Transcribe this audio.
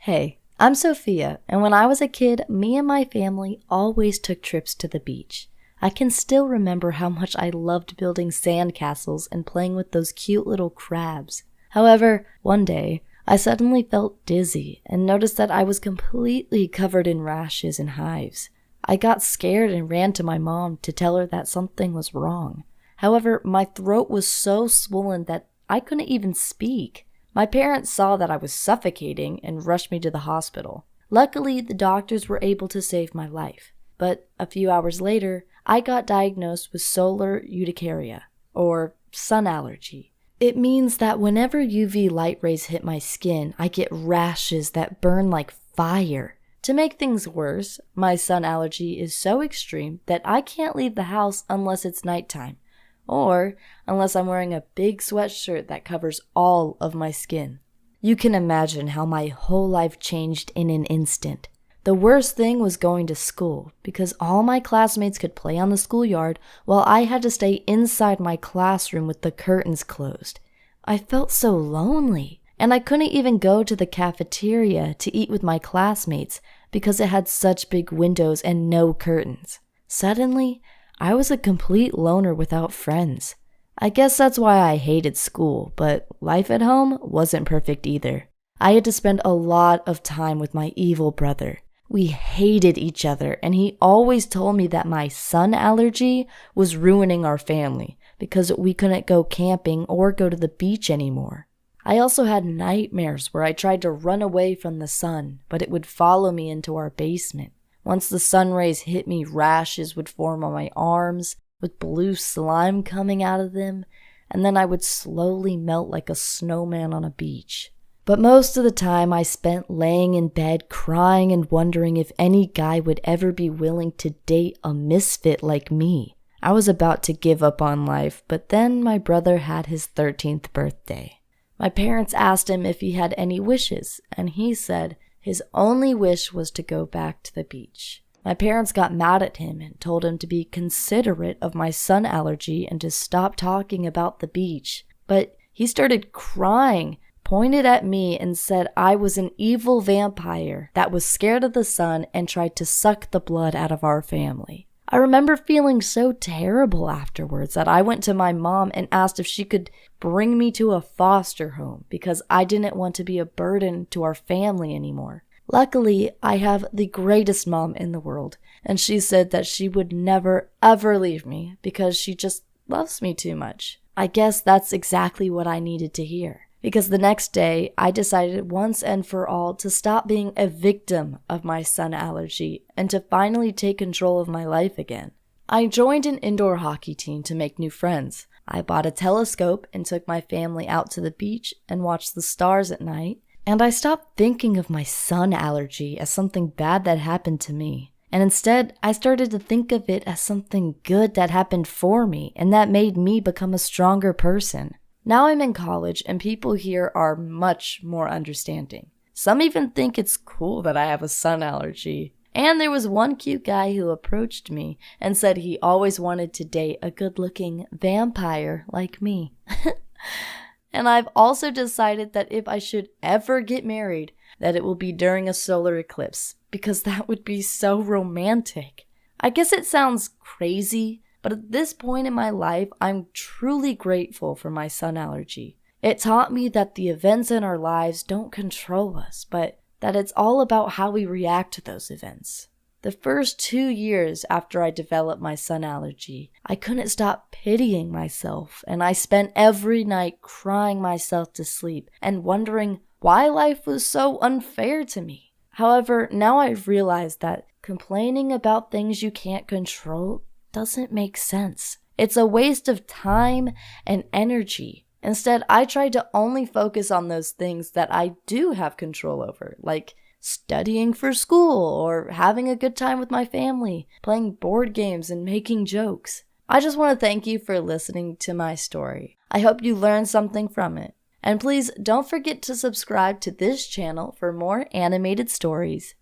Hey, I'm Sophia, and when I was a kid, me and my family always took trips to the beach. I can still remember how much I loved building sandcastles and playing with those cute little crabs. However, one day, I suddenly felt dizzy and noticed that I was completely covered in rashes and hives. I got scared and ran to my mom to tell her that something was wrong. However, my throat was so swollen that I couldn't even speak. My parents saw that I was suffocating and rushed me to the hospital. Luckily, the doctors were able to save my life. But a few hours later, I got diagnosed with solar urticaria, or sun allergy. It means that whenever UV light rays hit my skin, I get rashes that burn like fire. To make things worse, my sun allergy is so extreme that I can't leave the house unless it's nighttime, or unless I'm wearing a big sweatshirt that covers all of my skin. You can imagine how my whole life changed in an instant. The worst thing was going to school, because all my classmates could play on the schoolyard while I had to stay inside my classroom with the curtains closed. I felt so lonely, and I couldn't even go to the cafeteria to eat with my classmates because it had such big windows and no curtains. Suddenly, I was a complete loner without friends. I guess that's why I hated school, but life at home wasn't perfect either. I had to spend a lot of time with my evil brother. We hated each other, and he always told me that my sun allergy was ruining our family because we couldn't go camping or go to the beach anymore. I also had nightmares where I tried to run away from the sun, but it would follow me into our basement. Once the sun rays hit me, rashes would form on my arms, with blue slime coming out of them, and then I would slowly melt like a snowman on a beach. But most of the time I spent laying in bed crying and wondering if any guy would ever be willing to date a misfit like me. I was about to give up on life, but then my brother had his 13th birthday. My parents asked him if he had any wishes, and he said his only wish was to go back to the beach. My parents got mad at him and told him to be considerate of my sun allergy and to stop talking about the beach. But he started crying, pointed at me, and said I was an evil vampire that was scared of the sun and tried to suck the blood out of our family. I remember feeling so terrible afterwards that I went to my mom and asked if she could bring me to a foster home because I didn't want to be a burden to our family anymore. Luckily, I have the greatest mom in the world, and she said that she would never ever leave me because she just loves me too much. I guess that's exactly what I needed to hear. Because the next day, I decided once and for all to stop being a victim of my sun allergy and to finally take control of my life again. I joined an indoor hockey team to make new friends. I bought a telescope and took my family out to the beach and watched the stars at night. And I stopped thinking of my sun allergy as something bad that happened to me. And instead, I started to think of it as something good that happened for me and that made me become a stronger person. Now I'm in college and people here are much more understanding. Some even think it's cool that I have a sun allergy. And there was one cute guy who approached me and said he always wanted to date a good-looking vampire like me. And I've also decided that if I should ever get married, that it will be during a solar eclipse, because that would be so romantic. I guess it sounds crazy, but at this point in my life, I'm truly grateful for my sun allergy. It taught me that the events in our lives don't control us, but that it's all about how we react to those events. The first 2 years after I developed my sun allergy, I couldn't stop pitying myself, and I spent every night crying myself to sleep and wondering why life was so unfair to me. However, now I've realized that complaining about things you can't control doesn't make sense. It's a waste of time and energy. Instead, I try to only focus on those things that I do have control over, like studying for school or having a good time with my family, playing board games and making jokes. I just want to thank you for listening to my story. I hope you learned something from it. And please don't forget to subscribe to this channel for more animated stories.